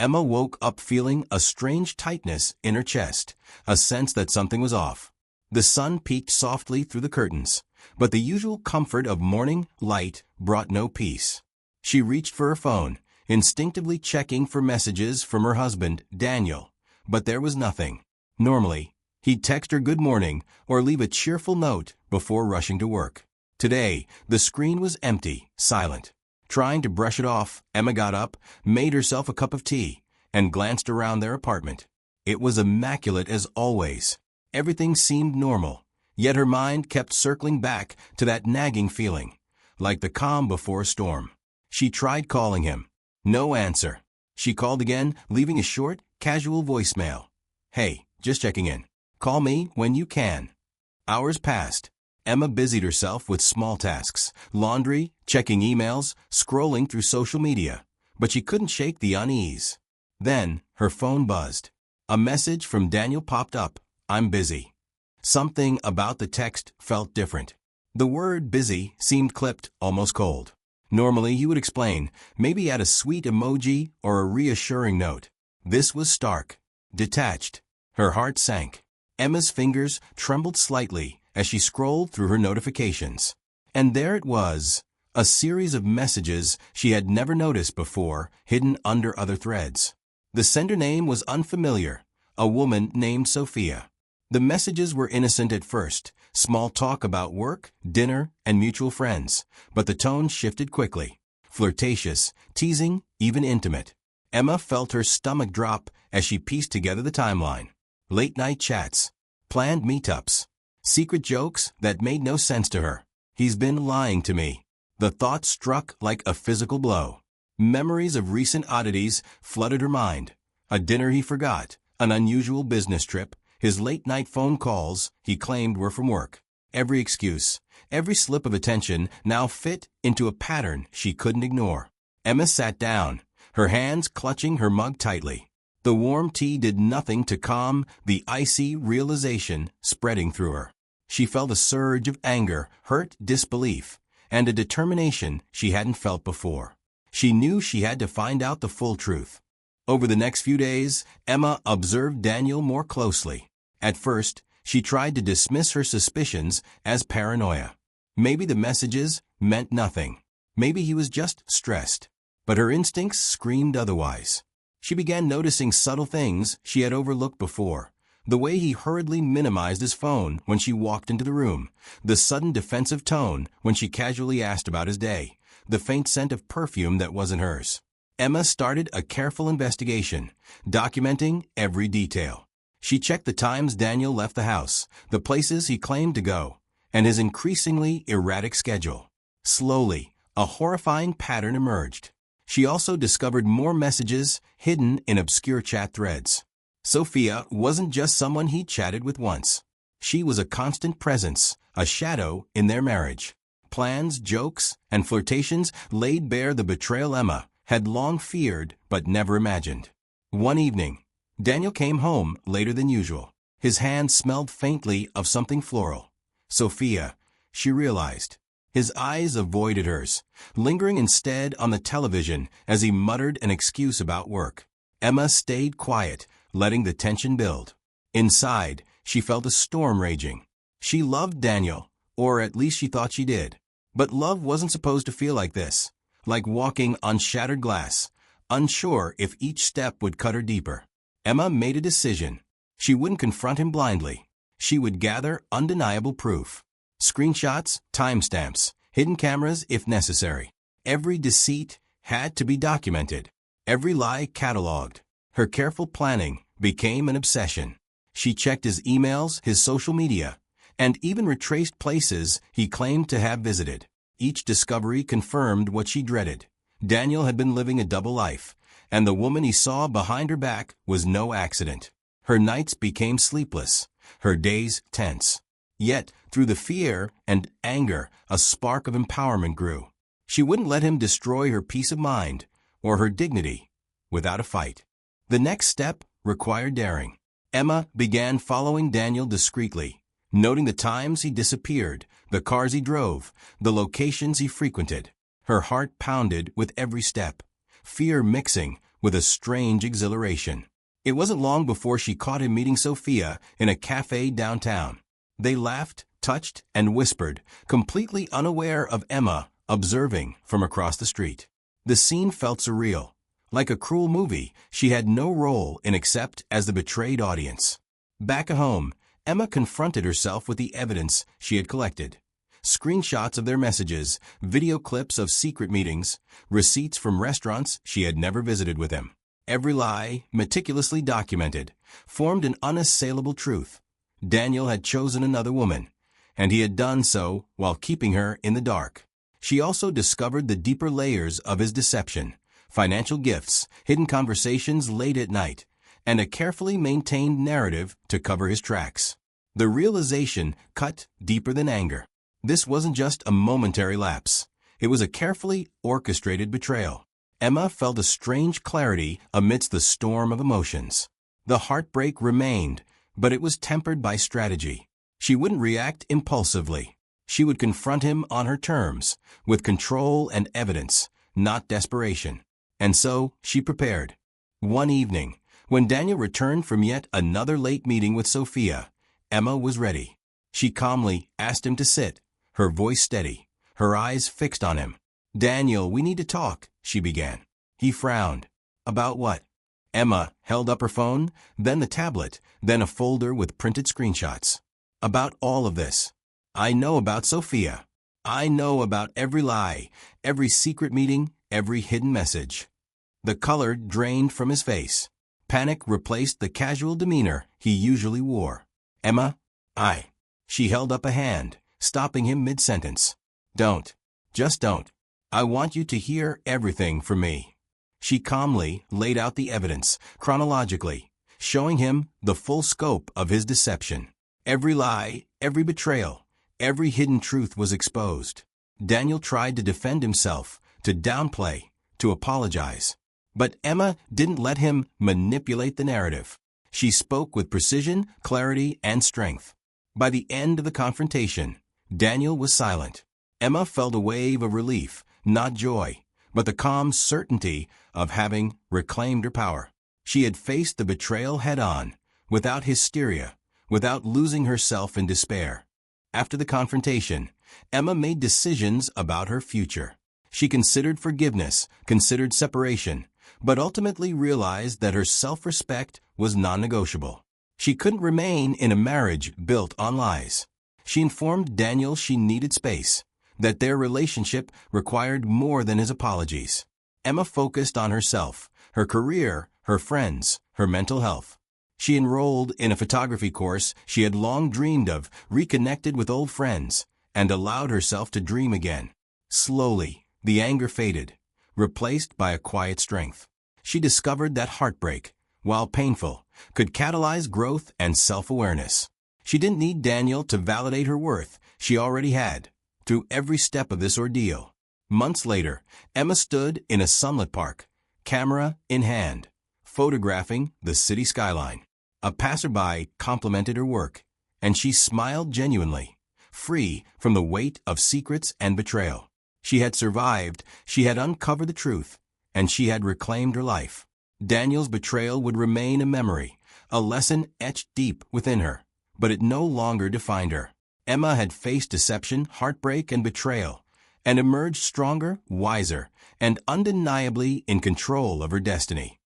Emma woke up feeling a strange tightness in her chest, a sense that something was off. The sun peeked softly through the curtains, but the usual comfort of morning light brought no peace. She reached for her phone, instinctively checking for messages from her husband, Daniel, but there was nothing. Normally, he'd text her good morning or leave a cheerful note before rushing to work. Today, the screen was empty, silent. Trying to brush it off, Emma got up, made herself a cup of tea, and glanced around their apartment. It was immaculate as always. Everything seemed normal, yet her mind kept circling back to that nagging feeling, like the calm before a storm. She tried calling him. No answer. She called again, leaving a short, casual voicemail. "Hey, just checking in. Call me when you can." Hours passed. Emma busied herself with small tasks, laundry, checking emails, scrolling through social media, but she couldn't shake the unease. Then, her phone buzzed. A message from Daniel popped up. "I'm busy." Something about the text felt different. The word busy seemed clipped, almost cold. Normally, he would explain, maybe add a sweet emoji or a reassuring note. This was stark, detached. Her heart sank. Emma's fingers trembled slightly as she scrolled through her notifications. And there it was, a series of messages she had never noticed before, hidden under other threads. The sender name was unfamiliar, a woman named Sophia. The messages were innocent at first, small talk about work, dinner, and mutual friends, but the tone shifted quickly. Flirtatious, teasing, even intimate. Emma felt her stomach drop as she pieced together the timeline. Late-night chats, planned meetups, secret jokes that made no sense to her. He's been lying to me. The thought struck like a physical blow. Memories of recent oddities flooded her mind. A dinner he forgot, an unusual business trip, his late-night phone calls he claimed were from work. Every excuse, every slip of attention now fit into a pattern she couldn't ignore. Emma sat down, her hands clutching her mug tightly. The warm tea did nothing to calm the icy realization spreading through her. She felt a surge of anger, hurt, disbelief, and a determination she hadn't felt before. She knew she had to find out the full truth. Over the next few days, Emma observed Daniel more closely. At first, she tried to dismiss her suspicions as paranoia. Maybe the messages meant nothing. Maybe he was just stressed. But her instincts screamed otherwise. She began noticing subtle things she had overlooked before. The way he hurriedly minimized his phone when she walked into the room, the sudden defensive tone when she casually asked about his day, the faint scent of perfume that wasn't hers. Emma started a careful investigation, documenting every detail. She checked the times Daniel left the house, the places he claimed to go, and his increasingly erratic schedule. Slowly, a horrifying pattern emerged. She also discovered more messages hidden in obscure chat threads. Sophia wasn't just someone he chatted with once. She was a constant presence, a shadow in their marriage. Plans, jokes, and flirtations laid bare the betrayal Emma had long feared but never imagined. One evening, Daniel came home later than usual. His hand smelled faintly of something floral. Sophia, she realized. His eyes avoided hers, lingering instead on the television as he muttered an excuse about work. Emma stayed quiet, letting the tension build. Inside, she felt a storm raging. She loved Daniel, or at least she thought she did. But love wasn't supposed to feel like this, like walking on shattered glass, unsure if each step would cut her deeper. Emma made a decision. She wouldn't confront him blindly. She would gather undeniable proof. Screenshots, timestamps, hidden cameras if necessary. Every deceit had to be documented. Every lie cataloged. Her careful planning became an obsession. She checked his emails, his social media, and even retraced places he claimed to have visited. Each discovery confirmed what she dreaded. Daniel had been living a double life, and the woman he saw behind her back was no accident. Her nights became sleepless, her days tense. Yet, through the fear and anger, a spark of empowerment grew. She wouldn't let him destroy her peace of mind or her dignity without a fight. The next step required daring. Emma began following Daniel discreetly, noting the times he disappeared, the cars he drove, the locations he frequented. Her heart pounded with every step, fear mixing with a strange exhilaration. It wasn't long before she caught him meeting Sophia in a cafe downtown. They laughed, touched, and whispered, completely unaware of Emma observing from across the street. The scene felt surreal. Like a cruel movie, she had no role in except as the betrayed audience. Back at home, Emma confronted herself with the evidence she had collected. Screenshots of their messages, video clips of secret meetings, receipts from restaurants she had never visited with him. Every lie, meticulously documented, formed an unassailable truth. Daniel had chosen another woman, and he had done so while keeping her in the dark. She also discovered the deeper layers of his deception: financial gifts, hidden conversations late at night, and a carefully maintained narrative to cover his tracks. The realization cut deeper than anger. This wasn't just a momentary lapse. It was a carefully orchestrated betrayal. Emma felt a strange clarity amidst the storm of emotions. The heartbreak remained, but it was tempered by strategy. She wouldn't react impulsively. She would confront him on her terms, with control and evidence, not desperation. And so she prepared. One evening, when Daniel returned from yet another late meeting with Sophia, Emma was ready. She calmly asked him to sit, her voice steady, her eyes fixed on him. "Daniel, we need to talk," she began. He frowned. "About what?" Emma held up her phone, then the tablet, then a folder with printed screenshots. "About all of this. I know about Sophia. I know about every lie, every secret meeting, every hidden message." The color drained from his face. Panic replaced the casual demeanor he usually wore. "Emma, She held up a hand, stopping him mid-sentence. "Don't. Just don't. I want you to hear everything from me." She calmly laid out the evidence, chronologically, showing him the full scope of his deception. Every lie, every betrayal, every hidden truth was exposed. Daniel tried to defend himself, to downplay, to apologize. But Emma didn't let him manipulate the narrative. She spoke with precision, clarity, and strength. By the end of the confrontation, Daniel was silent. Emma felt a wave of relief, not joy, but the calm certainty of having reclaimed her power. She had faced the betrayal head-on, without hysteria, without losing herself in despair. After the confrontation, Emma made decisions about her future. She considered forgiveness, considered separation, but ultimately realized that her self-respect was non-negotiable. She couldn't remain in a marriage built on lies. She informed Daniel she needed space, that their relationship required more than his apologies. Emma focused on herself, her career, her friends, her mental health. She enrolled in a photography course she had long dreamed of, reconnected with old friends, and allowed herself to dream again. Slowly, the anger faded, replaced by a quiet strength. She discovered that heartbreak, while painful, could catalyze growth and self-awareness. She didn't need Daniel to validate her worth. She already had, through every step of this ordeal. Months later, Emma stood in a sunlit park, camera in hand, photographing the city skyline. A passerby complimented her work, and she smiled genuinely, free from the weight of secrets and betrayal. She had survived, she had uncovered the truth, and she had reclaimed her life. Daniel's betrayal would remain a memory, a lesson etched deep within her, but it no longer defined her. Emma had faced deception, heartbreak, and betrayal, and emerged stronger, wiser, and undeniably in control of her destiny.